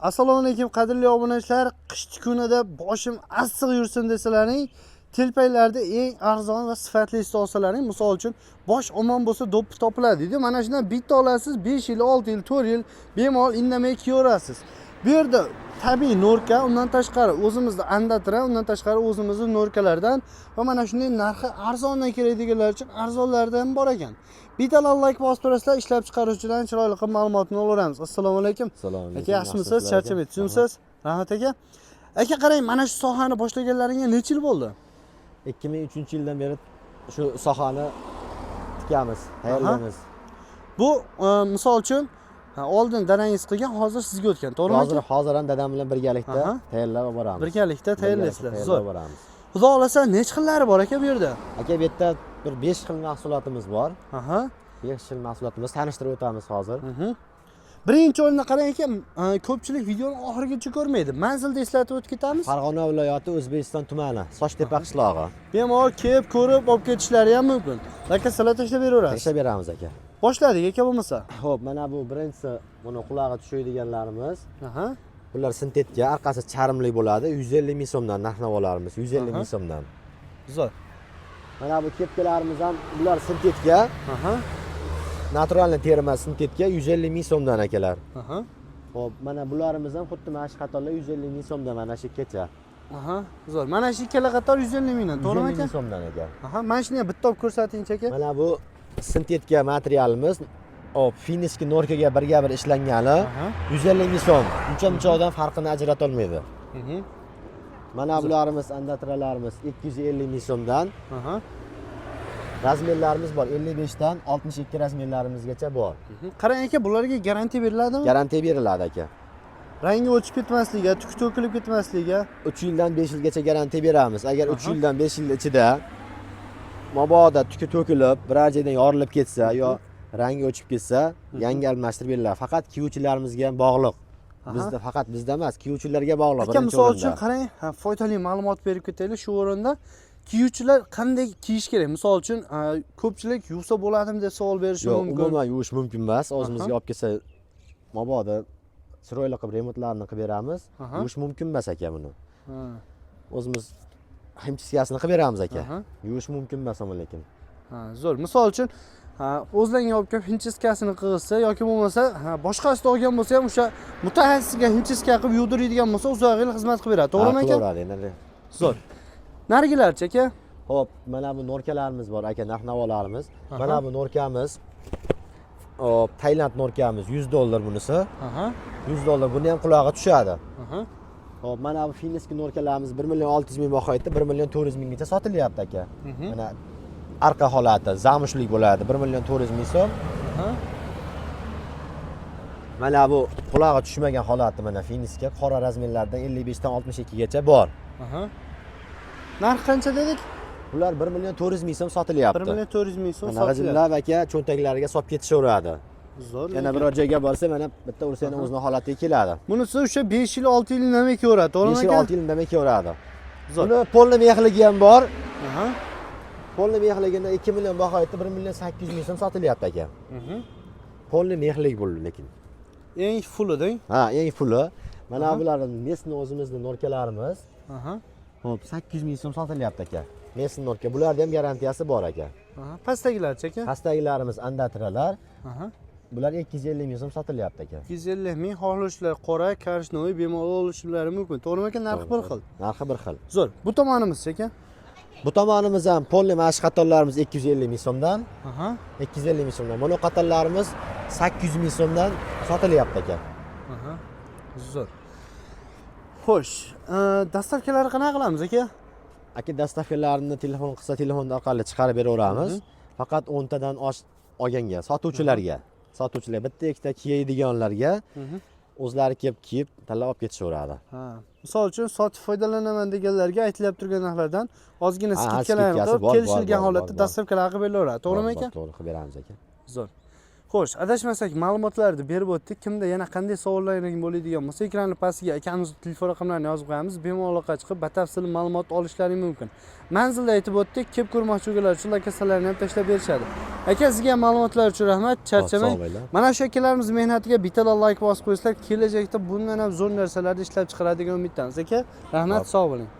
Assalomu alaykum qadrli obunachilar. Qish kunida boshim assiq yursin desalaring, telpaklarda eng arzon va sifatli olsalaring, misol uchun bosh omon bo'lsa do'ppi topiladi deydi. Mana shundan bitta olasiz, 5 yil, 6 yil, 4 yil bemalol indamay kiyaverasiz. Bu yerda tabiiy norka, undan tashqari o'zimizda andatra, undan tashqari o'zimizning norkalardan va mana shunday narxi arzondan keladiganlar uchun arzonlardan bor ekan. Bittalar like bosib turasizlar, ishlab chiqaruvchidan chiroyli qilib ma'lumotni olaveramiz. Assalomu alaykum. Assalomu alaykum. Aka, yaxshimisiz? Charchamay turibsiz? Rahmat aka. Aka, qarang, mana shu sohani boshlaganlaringga necha yil bo'ldi? 2003-yildan beri shu sohani tikamiz, tayyorlaymiz. Bu misol uchun oldin dadangiz qilgan, hozir sizga o'tgan, to'g'rimi? Hozir ham dadam bilan birgalikda tayyorlab boramiz. Birgalikda tayyorlaysizlar. Zo'r. boramiz. Xudo xolasa necha xillari bor aka bu yerda? Aka, bu yerda bir 5 xil mahsulotimiz bor. 5 xil mahsulotimiz tanishtirib o'tamiz hozir. Birinchi o'rinda qarang aka, ko'pchilik videoni oxirigacha ko'rmaydi. Manzilni eslatib o'tib ketamiz. Farg'ona viloyati O'zbekiston tumani, Sochtepa qishlog'i. Bemalol kelib, ko'rib, olib ketishlari ham mumkin. Aka, sizlar tashlab beraverasiz. Tashlab beramiz aka. Boshladik aka bo'lmasa. Xo'p, mana bu birinchisi, buni qulog'i tushadiganlarimiz. Bular sintetika, orqasi charmli bo'ladi. 150 ming so'mdan narx-navolarimiz, 150 ming so'mdan. Zo'r. Mana bu kepkalarimiz ham bular sintetika. Naturalniy terma sintetika 150 ming so'mdan akalar. Xo'p, mana bularimiz ham xuddi mana shu qatorlar 150 ming so'mdan mana shu kecha. Zo'r. Mana shu ikkala qator 150 mingdan, to'g'rimi aka? 150 ming so'mdan aka. Mana shuni ham bitta olib ko'rsating aka. Mana bu sintetika materialimiz. Hop, finiski norkaga birga-bir ishlangani 150 ming so'm. Uncha-munchadan farqini ajrata olmaydi. Mana bularimiz andatralarimiz 250 ming so'mdan. Razmerlarimiz bor, 55 dan 62 razmerlarimizgacha bor. Qarang aka, bularga garantiya beriladimi? Garantiya beriladi aka. Rangi o'chib ketmasligiga, tuki to'kilib ketmasligiga 3 yildan 5 yilgacha garantiya beramiz. Agar 3 yildan 5 yil ichida mabodo tuki to'kilib, biror joydan yorilib ketsa yo rangi o'chib ketsa, yangi almashtirib beriladi. Faqat kiyuvchilarimizga ham bog'liq. Bizda faqat bizda emas, kiyuvchilarga bog'liq. Aka, misol uchun qarang, foydali ma'lumot berib ketaylik shu o'rinda. Kiyuvchilar qanday kiyish kerak? Misol uchun ko'pchilik yuvsa bo'ladimi deb savol berishi mumkin. Yo'q, umuman yuvish mumkin emas. O'zimizga olib kelsa mabodo chiroyli qilib remontlarni qilib beramiz. Yuvish mumkin emas aka buni. O'zimiz himchiskasini qilib beramiz aka. Yuvish mumkin emas lekin. Zo'r. Misol uchun o'zlaringga olib kelib himchiskasini qilsa yoki bo'lmasa boshqasida olgan bo'lsa ham o'sha mutaxassisga himchiska qilib yuvdiradigan bo'lsa uzoq yil xizmat qilib beradi, to'g'rimi aka? To'g'ri, zo'r. Narigilarchi aka? Xo'p, mana bu norkalarimiz bor aka, narx-navolarimiz. Mana bu norkamiz. Hop, Tailand norkamiz $100 bunisi. $100 buni ham qulog'iga tushadi. Hop, mana bu finiski norkalarimiz 1.600 ming baho etdi, 1.400 minggacha sotilyapti aka. Mana arqa holati zamushlik bo'ladi, 1.400 ming so'm. Mana bu qulog'iga tushmagan holati mana finiska qora razmerlardan 55 dan 62 gacha bor. Narx qancha dedik? Bular 1.400 ming so'm sotilyapti. 1.400 ming so'm sotilyapti. G'ijimlab aka cho'ntaklariga solib ketishaveradi. Zo'r. Yana biror joyga borsa, mana bitta ursa yana o'zining holatiga keladi. Bunisi o'sha 5 yil, 6 yil indamay kelaveradi, to'g'rimi aka? 5 yil, 6 yil indamay kelaveradi. Buni polni mexligi ham bor. Polni mexligini 2 million baho etdi, 1.800 ming so'm sotilyapti aka. Polni mexlik bo'ldi lekin. Eng fullidan? Eng fulli. Mana bularning mesni o'zimizning norkalarimiz. Xo'p, 800 ming so'm sotilyapti aka. Mesni norka. Bularda ham garantiyasi bor aka. Pastdagilarchi aka? Pastdagilarimiz andatralar. Bular 250 ming so'm sotilyapti aka. 250 ming xohlashlar qora, karishnoy bemalol olishlari mumkin. To'g'rimi aka? Narxi bir xil. Narxi bir xil. Zo'r. Bu tomonimiz aka? Bu tomonimiz ham polni mana shu qatorlarimiz 250 ming so'mdan. 250 ming so'mdan. Mana qatorlarimiz 800 ming so'mdan sotilyapti aka. Zo'r. Xo'sh, dastavkalari qanaqa qilamiz aka? Aka, dastavkalarini telefon qilsa telefon orqali chiqarib beraveramiz. Faqat 10 tadan olganga, sotuvchilarga bitta ikkita kiyadiganlarga o'zlari kelib kiyib, tanlab olib ketishaveradi. Misol uchun sotib foydalanaman deganlarga aytilib turgan narxlardan ozgina skidkalarni qilib kelishilgan holatda dastavkalar qilib beraveradi, to'g'rimi aka? To'g'ri, qilib beramiz aka. Zo'r. Xo'sh, adashmasak ma'lumotlarni berib o'tdik. Kimda yana qanday savollaring bo'ladigan bo'lsa, ekranning pastiga akamizning telefon raqamlarini yozib qo'yamiz. Bemalol aloqa chiqib, batafsil ma'lumot olishlaring mumkin. Manzilda aytib o'tdik, kelib ko'rmoqchi bo'lganlar uchun lokatsiyalarini ham tashlab berishadi. Aka, sizga ma'lumotlar uchun rahmat. Charchamang. Mana shu akalarimiz mehnatiga bittadan like bosib qo'ysizlar, kelajakda bundan ham zo'r narsalarni ishlab chiqaradigan umiddamiz. Aka, rahmat, sog' bo'ling.